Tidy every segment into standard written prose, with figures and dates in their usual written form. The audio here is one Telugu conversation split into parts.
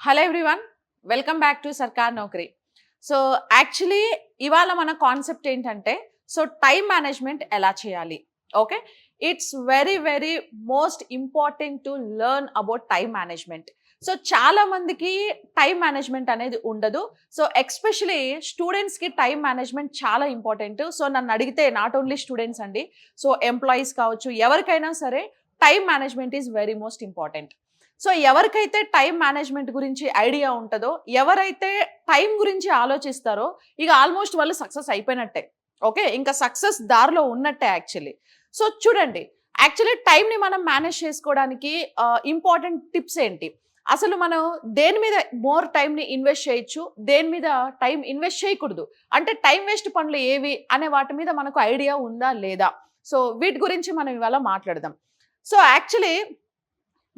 Hello everyone, welcome back to సర్కార్ నౌకరీ. సో యాక్చువల్లీ ఇవాళ మన కాన్సెప్ట్ ఏంటంటే టైం మేనేజ్మెంట్ ఎలా చేయాలి. Okay, it's very very most important to learn about time management. So చాలా మందికి టైం మేనేజ్మెంట్ అనేది ఉండదు. సో ఎక్స్పెషలీ స్టూడెంట్స్కి టైం మేనేజ్మెంట్ చాలా ఇంపార్టెంట్. సో నన్ను అడిగితే నాట్ ఓన్లీ స్టూడెంట్స్ అండి, సో ఎంప్లాయీస్ కావచ్చు, ఎవరికైనా సరే time management is very most important. So ఎవరికైతే టైం మేనేజ్మెంట్ గురించి ఐడియా ఉంటుందో, ఎవరైతే టైం గురించి ఆలోచిస్తారో, ఇక ఆల్మోస్ట్ వాళ్ళు సక్సెస్ అయిపోయినట్టే. ఓకే, ఇంకా సక్సెస్ దారిలో ఉన్నట్టే యాక్చువల్లీ. సో చూడండి, యాక్చువల్లీ టైంని మనం మేనేజ్ చేసుకోవడానికి ఇంపార్టెంట్ టిప్స్ ఏంటి, అసలు మనం దేని మీద మోర్ టైంని ఇన్వెస్ట్ చేయొచ్చు, దేని మీద టైం ఇన్వెస్ట్ చేయకూడదు, అంటే టైం వేస్ట్ పనులు ఏవి అనే వాటి మీద మనకు ఐడియా ఉందా లేదా, సో వీటి గురించి మనం ఇవాళ మాట్లాడదాం. సో యాక్చువల్లీ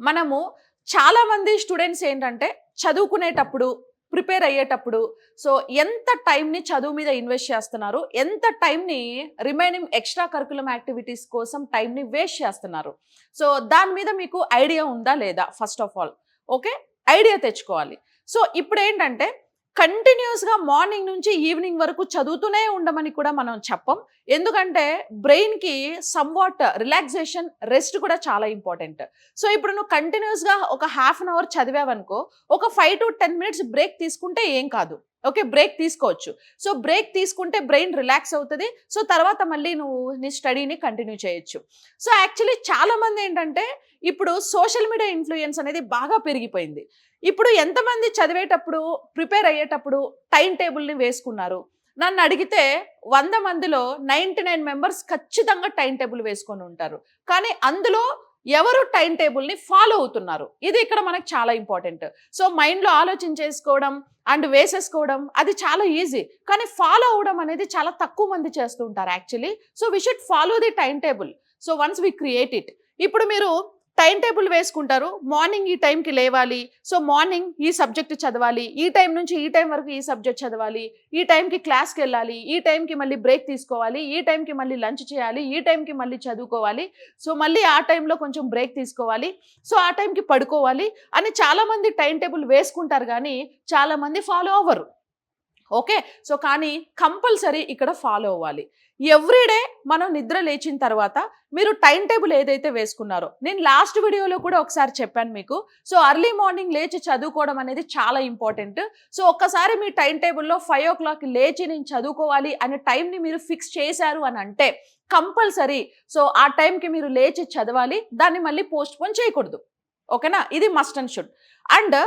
మనము చాలా మంది స్టూడెంట్స్ ఏంటంటే చదువుకునేటప్పుడు, ప్రిపేర్ అయ్యేటప్పుడు సో ఎంత టైంని చదువు మీద ఇన్వెస్ట్ చేస్తున్నారు, ఎంత టైంని రిమైనింగ్ ఎక్స్ట్రా కరికులం యాక్టివిటీస్ కోసం టైంని వేస్ట్ చేస్తున్నారు. సో దాని మీద మీకు ఐడియా ఉందా లేదా, first of all okay idea తెచ్చుకోవాలి. సో ఇప్పుడు ఏంటంటే కంటిన్యూస్గా మార్నింగ్ నుంచి ఈవినింగ్ వరకు చదువుతూనే ఉండమని కూడా మనం చెప్పం. ఎందుకంటే బ్రెయిన్కి సమ్వాట్ రిలాక్సేషన్, రెస్ట్ కూడా చాలా ఇంపార్టెంట్. సో ఇప్పుడు నువ్వు కంటిన్యూస్గా ఒక హాఫ్ అన్ అవర్ చదివావనుకో, ఒక 5 to 10 minutes బ్రేక్ తీసుకుంటే ఏం కాదు. ఓకే, బ్రేక్ తీసుకోవచ్చు. సో బ్రేక్ తీసుకుంటే బ్రెయిన్ రిలాక్స్ అవుతుంది. సో తర్వాత మళ్ళీ నువ్వు నీ స్టడీని కంటిన్యూ చేయొచ్చు. సో యాక్చువల్లీ చాలామంది ఏంటంటే ఇప్పుడు సోషల్ మీడియా ఇన్ఫ్లుయెన్స్ అనేది బాగా పెరిగిపోయింది. ఇప్పుడు ఎంతమంది చదివేటప్పుడు, ప్రిపేర్ అయ్యేటప్పుడు టైం టేబుల్ని వేసుకున్నారు? నన్ను అడిగితే 100 మందిలో 99 మెంబర్స్ ఖచ్చితంగా టైం టేబుల్ వేసుకొని ఉంటారు. కానీ అందులో ఎవరు టైం టేబుల్ని ఫాలో అవుతున్నారు, ఇది ఇక్కడ మనకు చాలా ఇంపార్టెంట్. సో మైండ్లో ఆలోచించేసుకోవడం అండ్ వేసేసుకోవడం అది చాలా ఈజీ, కానీ ఫాలో అవడం అనేది చాలా తక్కువ మంది చేస్తూ ఉంటారు actually. So we should follow the time table. So once we create it. ఇప్పుడు మీరు టైం టేబుల్ వేసుకుంటారు, మార్నింగ్ ఈ టైంకి లేవాలి, సో మార్నింగ్ ఈ సబ్జెక్ట్ చదవాలి, ఈ టైం నుంచి ఈ టైం వరకు ఈ సబ్జెక్ట్ చదవాలి, ఈ టైంకి క్లాస్కి వెళ్ళాలి, ఈ టైంకి మళ్ళీ బ్రేక్ తీసుకోవాలి, ఈ టైంకి మళ్ళీ లంచ్ చేయాలి, ఈ టైంకి మళ్ళీ చదువుకోవాలి, సో మళ్ళీ ఆ టైంలో కొంచెం బ్రేక్ తీసుకోవాలి, సో ఆ టైంకి పడుకోవాలి అని చాలామంది టైం టేబుల్ వేసుకుంటారు, కానీ చాలామంది ఫాలో అవ్వరు. ఓకే, సో కానీ కంపల్సరీ ఇక్కడ ఫాలో అవ్వాలి. ఎవ్రీడే మనం నిద్ర లేచిన తర్వాత మీరు టైం టేబుల్ ఏదైతే వేసుకున్నారో, నేను లాస్ట్ వీడియోలో కూడా ఒకసారి చెప్పాను మీకు. సో అర్లీ మార్నింగ్ లేచి చదువుకోవడం అనేది చాలా ఇంపార్టెంట్. సో ఒక్కసారి మీ టైం టేబుల్లో 5 o'clock లేచి నేను చదువుకోవాలి అనే టైంని మీరు ఫిక్స్ చేశారు అని అంటే కంపల్సరీ సో ఆ టైంకి మీరు లేచి చదవాలి, దాన్ని మళ్ళీ పోస్ట్ పోన్ చేయకూడదు. ఓకేనా, ఇది మస్ట్ అండ్ షుడ్. అండ్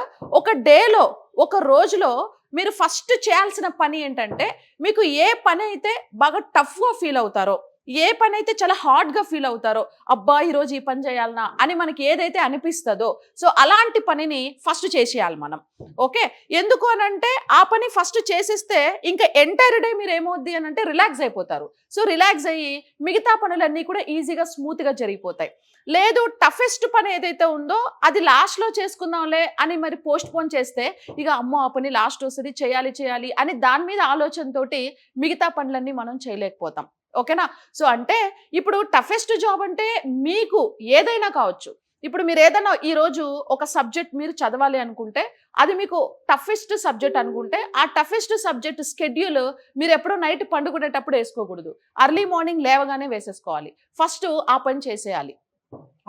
ఒక డేలో, ఒక రోజులో మీరు ఫస్ట్ చేయాల్సిన పని ఏంటంటే, మీకు ఏ పని అయితే బాగా టఫ్గా ఫీల్ అవుతారో, ఏ పని అయితే చాలా హార్డ్గా ఫీల్ అవుతారో, అబ్బా ఈరోజు ఈ పని చేయాలనా అని మనకి ఏదైతే అనిపిస్తుందో, సో అలాంటి పనిని ఫస్ట్ చేసేయాలి మనం. ఓకే, ఎందుకు అనంటే ఆ పని ఫస్ట్ చేసేస్తే ఇంకా ఎంటైర్ డే మీరు ఏమవుద్ది అని అంటే రిలాక్స్ అయిపోతారు. సో రిలాక్స్ అయ్యి మిగతా పనులన్నీ కూడా ఈజీగా స్మూత్గా జరిగిపోతాయి. లేదు, టఫెస్ట్ పని ఏదైతే ఉందో అది లాస్ట్లో చేసుకుందాంలే అని మరి పోస్ట్ పోన్ చేస్తే ఇక అమ్మో ఆ పని లాస్ట్ వస్తుంది, చేయాలి చేయాలి అని దాని మీద ఆలోచనతోటి మిగతా పనులన్నీ మనం చేయలేకపోతాం. ఓకేనా, సో అంటే ఇప్పుడు టఫెస్ట్ జాబ్ అంటే మీకు ఏదైనా కావచ్చు. ఇప్పుడు మీరు ఏదైనా ఈరోజు ఒక సబ్జెక్ట్ మీరు చదవాలి అనుకుంటే, అది మీకు టఫెస్ట్ సబ్జెక్ట్ అనుకుంటే, ఆ టఫెస్ట్ సబ్జెక్ట్ స్కెడ్యూల్ మీరు ఎప్పుడో నైట్ పండుకునేటప్పుడు వేసుకోకూడదు, అర్లీ మార్నింగ్ లేవగానే వేసేసుకోవాలి. ఫస్ట్ ఆ పని చేసేయాలి.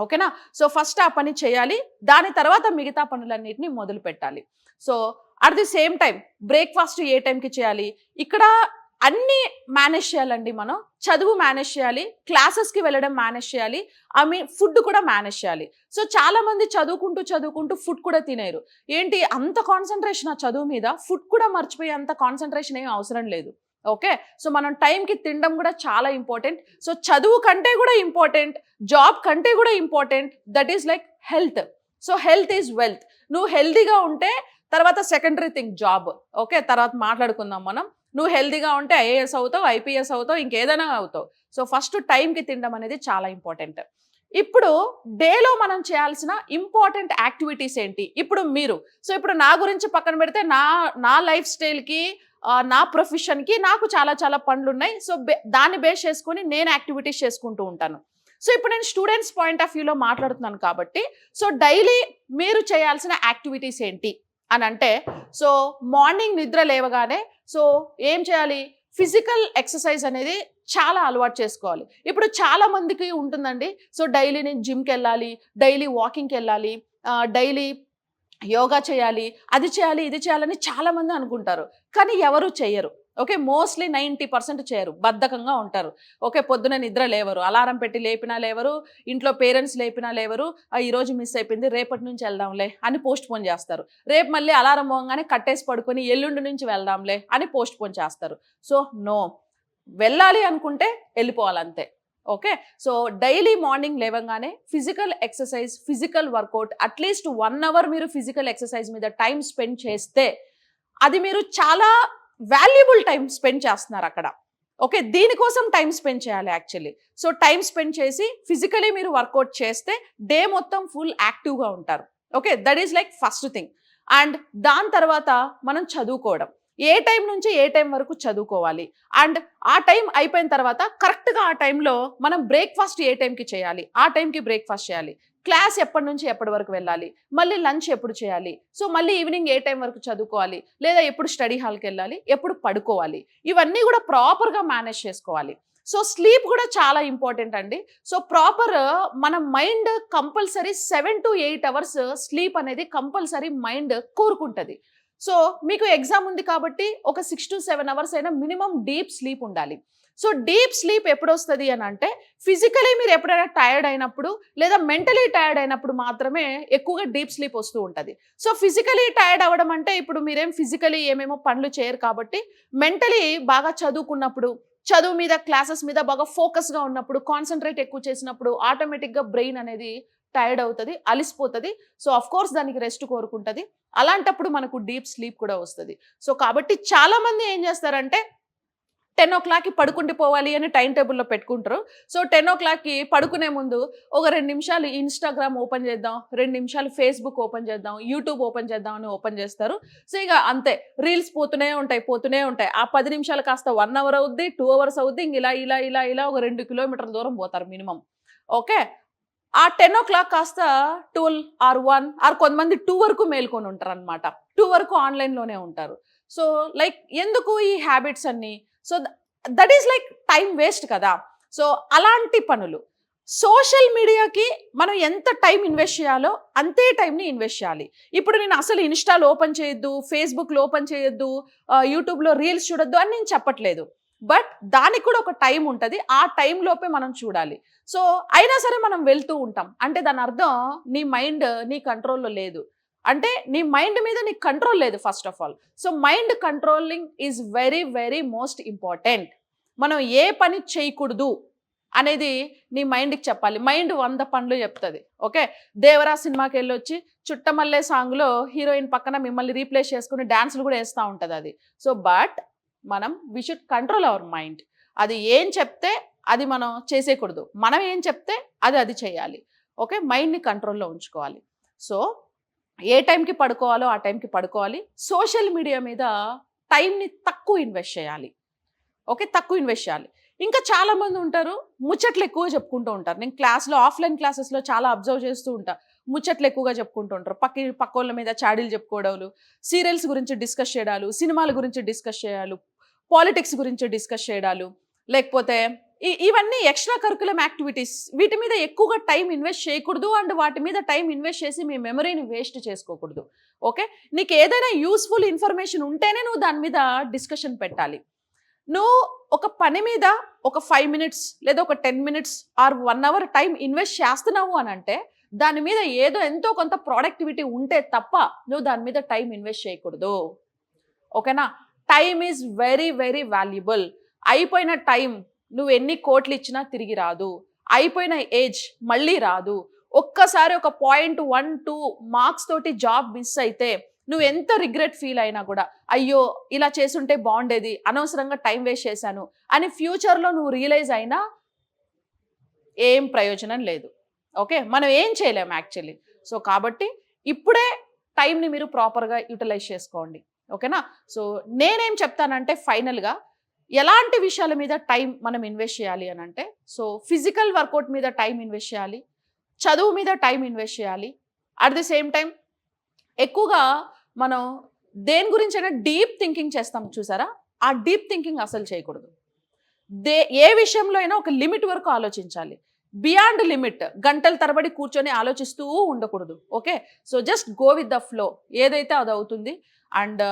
ఓకేనా, సో ఫస్ట్ ఆ పని చేయాలి, దాని తర్వాత మిగతా పనులన్నిటిని మొదలు పెట్టాలి. So at the same time breakfast ఏ టైంకి చేయాలి, ఇక్కడ అన్నీ మేనేజ్ చేయాలండి. మనం చదువు మేనేజ్ చేయాలి, క్లాసెస్కి వెళ్ళడం మేనేజ్ చేయాలి, ఫుడ్ కూడా మేనేజ్ చేయాలి. సో చాలా మంది చదువుకుంటూ చదువుకుంటూ ఫుడ్ కూడా తినేరు. ఏంటి అంత కాన్సన్ట్రేషన్ ఆ చదువు మీద, ఫుడ్ కూడా మర్చిపోయే అంత కాన్సన్ట్రేషన్ ఏం అవసరం లేదు. ఓకే, సో మనం టైంకి తినడం కూడా చాలా ఇంపార్టెంట్. సో చదువు కంటే కూడా ఇంపార్టెంట్, జాబ్ కంటే కూడా important, that is like health. So health is wealth. నువ్వు హెల్తీగా ఉంటే తర్వాత సెకండరీ థింగ్ జాబ్. ఓకే, తర్వాత మాట్లాడుకుందాం మనం. నువ్వు హెల్తీగా ఉంటే ఐఏఎస్ అవుతావు, ఐపీఎస్ అవుతావు, ఇంకేదైనా అవుతావు. సో ఫస్ట్ టైంకి తినడం అనేది చాలా ఇంపార్టెంట్. ఇప్పుడు డేలో మనం చేయాల్సిన ఇంపార్టెంట్ యాక్టివిటీస్ ఏంటి, ఇప్పుడు మీరు సో ఇప్పుడు నా గురించి పక్కన పెడితే నా లైఫ్ స్టైల్కి, నా ప్రొఫెషన్కి నాకు చాలా చాలా పనులు ఉన్నాయి. సో దాన్ని బేస్ చేసుకొని నేను యాక్టివిటీస్ చేసుకుంటూ ఉంటాను. సో ఇప్పుడు నేను స్టూడెంట్స్ పాయింట్ ఆఫ్ వ్యూలో మాట్లాడుతున్నాను కాబట్టి, సో డైలీ మీరు చేయాల్సిన యాక్టివిటీస్ ఏంటి, అని అంటే, సో మార్నింగ్ నిద్ర లేవగానే సో ఏం చేయాలి? ఫిజికల్ ఎక్సర్సైజ్ అనేది చాలా అలవాటు చేసుకోవాలి. ఇప్పుడు చాలా మందికి ఉంటుందండి. సో డైలీ నేను జిమ్‌కి వెళ్ళాలి, డైలీ వాకింగ్‌కి వెళ్ళాలి, డైలీ యోగా చేయాలి, అది చేయాలి, ఇది చేయాలని చాలామంది అనుకుంటారు. కానీ ఎవరు చెయ్యరు. ఓకే. మోస్ట్‌లీ 90% చేయరు. బద్ధకంగా ఉంటారు. ఓకే. పొద్దున్నే నిద్ర లేవరు. అలారం పెట్టి లేపినా లేవరు. ఇంట్లో పేరెంట్స్ లేపినా లేవరు. ఈరోజు మిస్ అయిపోయింది. రేపటి నుంచి వెళ్దాంలే అని పోస్ట్‌పోన్ చేస్తారు. రేపు మళ్ళీ అలారం మోగంగానే కట్టేసి పడుకొని ఎల్లుండి నుంచి వెళ్దాంలే అని పోస్ట్‌పోన్ చేస్తారు. So no. వెళ్ళాలి అనుకుంటే ఎళ్ళిపోవాలంతే. ఓకే. సో డైలీ మార్నింగ్ లేవంగానే physical exercise, physical workout at least 1 hour మీరు ఫిజికల్ ఎక్సర్సైజ్ మీద టైమ్ స్పెండ్ చేస్తే, అది మీరు చాలా వాల్యుబుల్ టైమ్ స్పెండ్ చేస్తున్నారక్కడ. ఓకే. దీనికోసం టైమ్ స్పెండ్ చేయాలి యాక్చువల్లీ. సో టైమ్ స్పెండ్ చేసి ఫిజికల్లీ మీరు వర్కౌట్ చేస్తే డే మొత్తం ఫుల్ యాక్టివ్‌గా ఉంటారు. Okay. That is like first thing. And దాని తర్వాత మనం చదువుకోవడం. ఏ టైం నుంచి ఏ టైం వరకు చదువుకోవాలి. అండ్ ఆ టైం అయిపోయిన తర్వాత కరెక్ట్‌గా ఆ టైంలో మనం బ్రేక్‌ఫాస్ట్ ఏ టైంకి చేయాలి, ఆ టైంకి బ్రేక్‌ఫాస్ట్ చేయాలి. క్లాస్ ఎప్పటి నుంచి ఎప్పటి వరకు వెళ్ళాలి, మళ్ళీ లంచ్ ఎప్పుడు చేయాలి, సో మళ్ళీ ఈవినింగ్ ఏ టైం వరకు చదువుకోవాలి, లేదా ఎప్పుడు స్టడీ హాల్‌కెళ్ళాలి, ఎప్పుడు పడుకోవాలి. ఇవన్నీ కూడా ప్రాపర్‌గా మేనేజ్ చేసుకోవాలి. సో స్లీప్ కూడా చాలా ఇంపార్టెంట్ అండి. సో మన మైండ్ కంపల్సరీ 7-8 అవర్స్ స్లీప్ అనేది కంపల్సరీ మైండ్ కోరుకుంటది. సో మీకు ఎగ్జామ్ ఉంది కాబట్టి ఒక 6-7 అవర్స్ అయినా మినిమం డీప్ స్లీప్ ఉండాలి. సో డీప్ స్లీప్ ఎప్పుడొస్తది అని అంటే, ఫిజికలీ మీరు ఎప్పుడైనా టైర్డ్ అయినప్పుడు, లేదా మెంటలీ టైర్డ్ అయినప్పుడు మాత్రమే ఎక్కువగా డీప్ స్లీప్ వస్తూ ఉంటది. సో ఫిజికలీ టైర్డ్ అవ్వడం అంటే, ఇప్పుడు మీరేం ఫిజికలీ ఏమేమో పనులు చేయరు కాబట్టి, మెంటలీ బాగా చదువుకున్నప్పుడు, చదువు మీద, క్లాసెస్ మీద బాగా ఫోకస్‌గా ఉన్నప్పుడు, కాన్సంట్రేట్ ఎక్కువ చేసినప్పుడు ఆటోమేటిక్‌గా బ్రెయిన్ అనేది టైర్డ్ అవుతది, అలిసిపోతది. సో ఆఫ్‌కోర్స్ దానికి రెస్ట్ కోరుకుంటది. అలాంటప్పుడు మనకు డీప్ స్లీప్ కూడా వస్తది. సో కాబట్టి చాలామంది ఏం చేస్తారంటే 10:00కి పడుకుండిపోవాలి అని టైమ్ టేబుల్‌లో పెట్టుకుంటారు. సో 10:00కి పడుకునే ముందు ఒక 2 నిమిషాలు ఇన్‌స్టాగ్రామ్ ఓపెన్ చేద్దాం, 2 నిమిషాలు ఫేస్‌బుక్ ఓపెన్ చేద్దాం, యూట్యూబ్ ఓపెన్ చేద్దాం అని ఓపెన్ చేస్తారు. సో ఇక అంతే రీల్స్ పోతూనే ఉంటాయి, పోతూనే ఉంటాయి. ఆ 10 నిమిషాలు కాస్త 1 అవర్ అవుద్ది, 2 అవర్స్ అవుద్ది. ఇంక ఇలా ఒక 2 కిలోమీటర్ల దూరం పోతారు మినిమమ్. ఓకే. ఆ 10:00 కాస్త 12 ఆర్ 1 ఆర్ కొంతమంది 2 వరకు మేల్కొని ఉంటారనమాట. 2 వరకు ఆన్‌లైన్‌లోనే ఉంటారు. సో లైక్ ఎందుకు ఈ హ్యాబిట్స్ అన్నీ? So that is like time waste కదా! సో అలాంటి పనులు. సోషల్ మీడియాకి మనం ఎంత టైమ్ ఇన్వెస్ట్ చేయాలో అంతే టైమ్‌ని ఇన్వెస్ట్ చేయాలి. ఇప్పుడు నేను అసలు ఇన్‌స్టాలో ఓపెన్ చేయొద్దు, ఫేస్‌బుక్‌లో ఓపెన్ చేయొద్దు, యూట్యూబ్‌లో రీల్స్ చూడొద్దు అని నేను చెప్పట్లేదు. బట్ దానికి కూడా ఒక టైమ్ ఉంటది. ఆ టైమ్ లోపే మనం చూడాలి. సో అయినా సరే మనం వెళ్తూ ఉంటాం. అంటే దాని అర్థం నీ మైండ్ నీ కంట్రోల్‌లో లేదు. అంటే నీ మైండ్ మీద నీకు కంట్రోల్ లేదు first of all. So mind controlling is very, very most important. మనం ఏ పని చేయకూడదు అనేది నీ మైండ్‌కి చెప్పాలి. మైండ్ 100 పనులు చెప్తది. ఓకే. 'దేవరా' సినిమాకెళ్ళొచ్చి 'చుట్టమల్లె' సాంగ్‌లో హీరోయిన్ పక్కన మిమ్మల్ని రీప్లేస్ చేసుకొని డాన్స్‌లు కూడా ఏస్తా ఉంటదది. So but we should control our mind. అది ఏం చెప్తే అది మనం చేసేయకూడదు. మనం ఏం చెప్తే అది చేయాలి. ఓకే. మైండ్‌ని కంట్రోల్‌లో ఉంచుకోవాలి. సో ఏ టైంకి పడుకోవాలో ఆ టైంకి పడుకోవాలి. సోషల్ మీడియా మీద టైంని తక్కువ ఇన్వెస్ట్ చేయాలి. ఓకే. తక్కువ ఇన్వెస్ట్ చేయాలి. ఇంకా చాలామంది ఉంటారు, ముచ్చట్లు ఎక్కువ చెప్పుకుంటూ ఉంటారు. నేను ఆఫ్‌లైన్ క్లాసెస్‌లో చాలా అబ్జర్వ్ చేస్తూ ఉంటా. ముచ్చట్లు ఎక్కువగా చెప్పుకుంటూ ఉంటారు. పక్కోళ్ళ మీద చాడీలు చెప్పుకోవడాలు, సీరియల్స్ గురించి డిస్కస్ చేయడాలు, సినిమాల గురించి డిస్కస్ చేయాలు, పాలిటిక్స్ గురించి డిస్కస్ చేయడాలు, లేకపోతే ఇవన్నీ ఎక్స్‌ట్రా కరిక్యులమ్ యాక్టివిటీస్. వీటి మీద ఎక్కువగా టైం ఇన్వెస్ట్ చేయకూడదు. అండ్ వాటి మీద టైం ఇన్వెస్ట్ చేసి మీ మెమరీని వేస్ట్ చేసుకోకూడదు. ఓకే. నీకు ఏదైనా యూజ్‌ఫుల్ ఇన్ఫర్మేషన్ ఉంటేనే నువ్వు దాని మీద డిస్కషన్ పెట్టాలి. నువ్వు ఒక పని మీద ఒక 5 మినిట్స్ లేదా ఒక 10 minutes or 1 hour time invest చేస్తున్నావు అనంటే, దాని మీద ఎంతో కొంత ప్రొడక్టివిటీ ఉంటే తప్ప నువ్వు దాని మీద టైం ఇన్వెస్ట్ చేయకూడదు. ఓకేనా. Time is very, very valuable. అయిపోయిన టైం నువ్వు ఎన్ని కోట్లు ఇచ్చినా తిరిగి రాదు. అయిపోయిన ఏజ్ మళ్ళీ రాదు. ఒక్కసారి ఒక 0.12 మార్క్స్ తోటి జాబ్ మిస్ అయితే నువ్వు ఎంత రిగ్రెట్ ఫీల్ అయినా కూడా, అయ్యో ఇలా చేసుంటే బాగుండేది, అనవసరంగా టైం వేస్ట్ చేశాను అని ఫ్యూచర్‌లో నువ్వు రియలైజ్ అయినా ఏం ప్రయోజనం లేదు. ఓకే. మనం ఏం చేయలేం యాక్చువల్లీ. సో కాబట్టి ఇప్పుడే టైంని మీరు ప్రాపర్‌గా యుటిలైజ్ చేసుకోండి. ఓకేనా. సో నేనేం చెప్తానంటే ఫైనల్‌గా ఎలాంటి విషయాల మీద టైం మనం ఇన్వెస్ట్ చేయాలి అనంటే, సో ఫిజికల్ వర్కౌట్ మీద టైం ఇన్వెస్ట్ చేయాలి. చదువు మీద టైం ఇన్వెస్ట్ చేయాలి. అట్ ది సేమ్ టైమ్ ఎక్కువగా మనం దేని గురించైనా డీప్ థింకింగ్ చేస్తాం చూసారా, ఆ డీప్ థింకింగ్ అసలు చేయకూడదు. ఏ విషయంలో అయినా ఒక లిమిట్ వరకు ఆలోచించాలి. బియాండ్ లిమిట్ గంటల తరబడి కూర్చొని ఆలోచిస్తూ ఉండకూడదు. Okay, so just go with the flow, ఏదైతే అది అవుతుంది. అండ్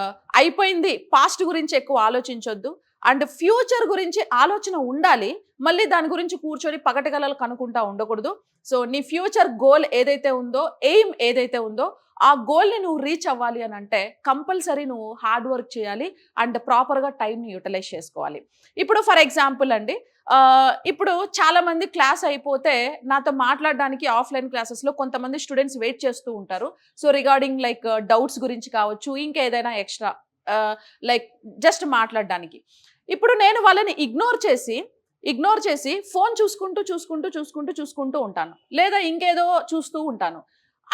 అయిపోయింది, పాస్ట్ గురించి ఎక్కువ ఆలోచించొద్దు. అండ్ ఫ్యూచర్ గురించి ఆలోచన ఉండాలి, మళ్ళీ దాని గురించి కూర్చొని పగటిగలలు కనుక్కుంటా ఉండకూడదు. సో నీ ఫ్యూచర్ గోల్ ఏదైతే ఉందో, ఎయిమ్ ఏదైతే ఉందో, ఆ గోల్ని నువ్వు రీచ్ అవ్వాలి అని అంటే కంపల్సరీ నువ్వు హార్డ్ వర్క్ చేయాలి అండ్ ప్రాపర్గా టైంని యూటిలైజ్ చేసుకోవాలి. ఇప్పుడు ఫర్ ఎగ్జాంపుల్ అండి, ఇప్పుడు చాలా మంది క్లాస్ అయిపోతే నాతో మాట్లాడడానికి ఆఫ్లైన్ క్లాసెస్లో కొంతమంది స్టూడెంట్స్ వెయిట్ చేస్తూ ఉంటారు. సో రిగార్డింగ్ లైక్ డౌట్స్ గురించి కావచ్చు, ఇంకేదైనా ఎక్స్ట్రా లైక్ జస్ట్ మాట్లాడడానికి. ఇప్పుడు నేను వాళ్ళని ఇగ్నోర్ చేసి ఫోన్ చూసుకుంటూ ఉంటాను, లేదా ఇంకేదో చూస్తూ ఉంటాను.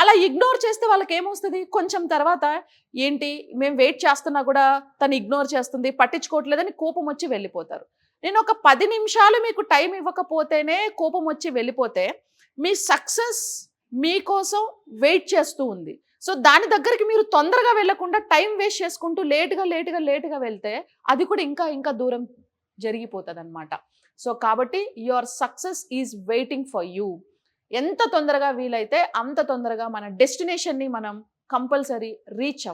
అలా ఇగ్నోర్ చేస్తే వాళ్ళకి ఏమొస్తుంది, కొంచెం తర్వాత ఏంటి మేము వెయిట్ చేస్తున్నా కూడా తను ఇగ్నోర్ చేస్తుంది, పట్టించుకోవట్లేదని కోపం వచ్చి వెళ్ళిపోతారు. నేను ఒక 10 నిమిషాలు మీకు టైం ఇవ్వకపోతేనే కోపం వచ్చి వెళ్ళిపోతే మీ సక్సెస్ మీకోసం వెయిట్ చేస్తూ ఉంది. సో దాని దగ్గరికి మీరు తొందరగా వెళ్ళకుండా టైం వేస్ట్ చేసుకుంటూ లేటుగా వెళ్తే అది కూడా ఇంకా ఇంకా దూరం జరిగిపోతుంది అనమాట. సో కాబట్టి your success is waiting for you. ఎంత తొందరగా వీలైతే అంత తొందరగా మన డెస్టినేషన్ని మనం కంపల్సరీ రీచ్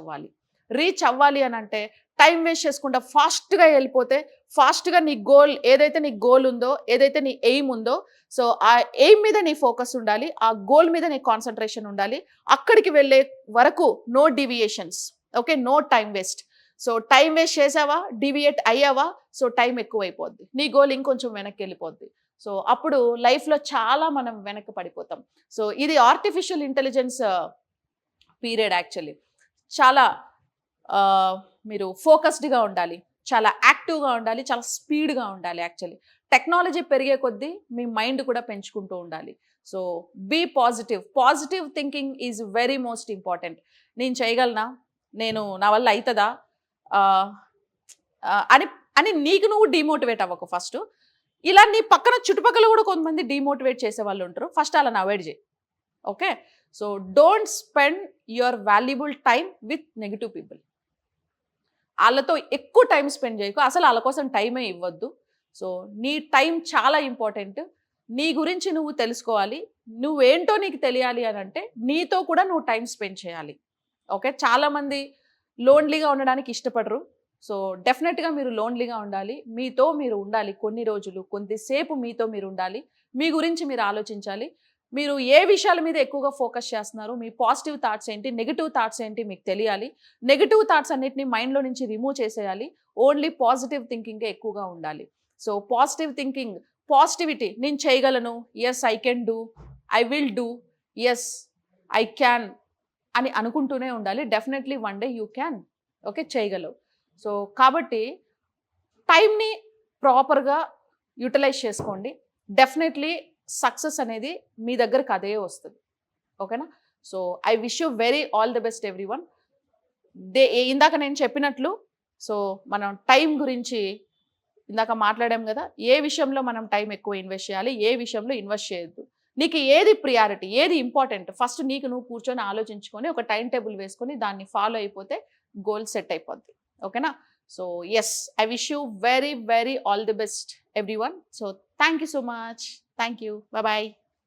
అవ్వాలి అని అంటే టైం వేస్ట్ చేసుకుంటా ఫాస్ట్గా వెళ్ళిపోతే, ఫాస్ట్గా నీ గోల్ ఉందో, ఏదైతే నీ ఎయిమ్ ఉందో, సో ఆ ఎయిమ్ మీద నీ ఫోకస్ ఉండాలి, ఆ గోల్ మీద నీ కాన్సన్ట్రేషన్ ఉండాలి. అక్కడికి వెళ్ళే వరకు no deviations. Okay, no time waste. So time waste చేసావా, డీవియేట్ అయ్యావా, సో టైం ఎక్కువైపోద్ది, నీ గోల్ ఇంకొంచెం వెనక్కి వెళ్ళిపోద్ది. సో అప్పుడు లైఫ్లో చాలా మనం వెనక్కి పడిపోతాం. సో ఇది ఆర్టిఫిషియల్ ఇంటెలిజెన్స్ పీరియడ్. యాక్చువల్లీ చాలా మీరు ఫోకస్డ్గా ఉండాలి, చాలా యాక్టివ్గా ఉండాలి, చాలా స్పీడ్గా ఉండాలి. యాక్చువల్లీ టెక్నాలజీ పెరిగే కొద్దీ మీ మైండ్ కూడా పెంచుకుంటూ ఉండాలి. So be positive thinking is very most important. నేను చేయగలనా, నా వల్ల అవుతుందా అని నీకు నువ్వు డిమోటివేట్ అవ్వకు. ఫస్ట్ ఇలా నీ పక్కన చుట్టుపక్కల కూడా కొంతమంది డిమోటివేట్ చేసే వాళ్ళు ఉంటారు, ఫస్ట్ అలా అవాయిడ్ చేయి. Okay, so don't spend your valuable time with negative people. వాళ్ళతో ఎక్కువ టైం స్పెండ్ చేయకు, అసలు వాళ్ళ కోసం టైమే ఇవ్వద్దు. సో నీ టైం చాలా ఇంపార్టెంట్. నీ గురించి నువ్వు తెలుసుకోవాలి, నువ్వేంటో నీకు తెలియాలి అని అంటే నీతో కూడా నువ్వు టైం స్పెండ్ చేయాలి. ఓకే, చాలామంది లోన్లీగా ఉండడానికి ఇష్టపడరు. సో డెఫినెట్గా మీరు లోన్లీగా ఉండాలి, మీతో మీరు ఉండాలి, కొన్ని రోజులు కొద్దిసేపు మీతో మీరు ఉండాలి, మీ గురించి మీరు ఆలోచించాలి. మీరు ఏ విషయాల మీద ఎక్కువగా ఫోకస్ చేస్తున్నారు, మీ పాజిటివ్ థాట్స్ ఏంటి, నెగిటివ్ థాట్స్ ఏంటి మీకు తెలియాలి. నెగిటివ్ థాట్స్ అన్నిటిని మైండ్లో నుంచి రిమూవ్ చేసేయాలి, ఓన్లీ పాజిటివ్ థింకింగే ఎక్కువగా ఉండాలి. సో పాజిటివ్ థింకింగ్, పాజిటివిటీ, నేను చేయగలను, yes I can do, I will do, yes I can అని అనుకుంటూనే ఉండాలి. Definitely one day you can. Okay, చేయగలవు. సో కాబట్టి టైంని ప్రాపర్గా యూటిలైజ్ చేసుకోండి, డెఫినెట్లీ సక్సెస్ అనేది మీ దగ్గరకు అదే వస్తుంది. ఓకేనా, so I wish you very all the best everyone. ఇందాక నేను చెప్పినట్లు, సో మనం టైం గురించి ఇందాక మాట్లాడాం కదా, ఏ విషయంలో మనం టైం ఎక్కువ ఇన్వెస్ట్ చేయాలి, ఏ విషయంలో ఇన్వెస్ట్ చేయొద్దు, నీకు ఏది ప్రియారిటీ, ఏది ఇంపార్టెంట్, ఫస్ట్ నీకు నువ్వు కూర్చొని ఆలోచించుకొని ఒక టైం టేబుల్ వేసుకొని దాన్ని ఫాలో అయిపోతే గోల్ సెట్ అయిపోద్ది. ఓకేనా, so yes, I wish you very all the best everyone. So thank you so much. Thank you. Bye-bye.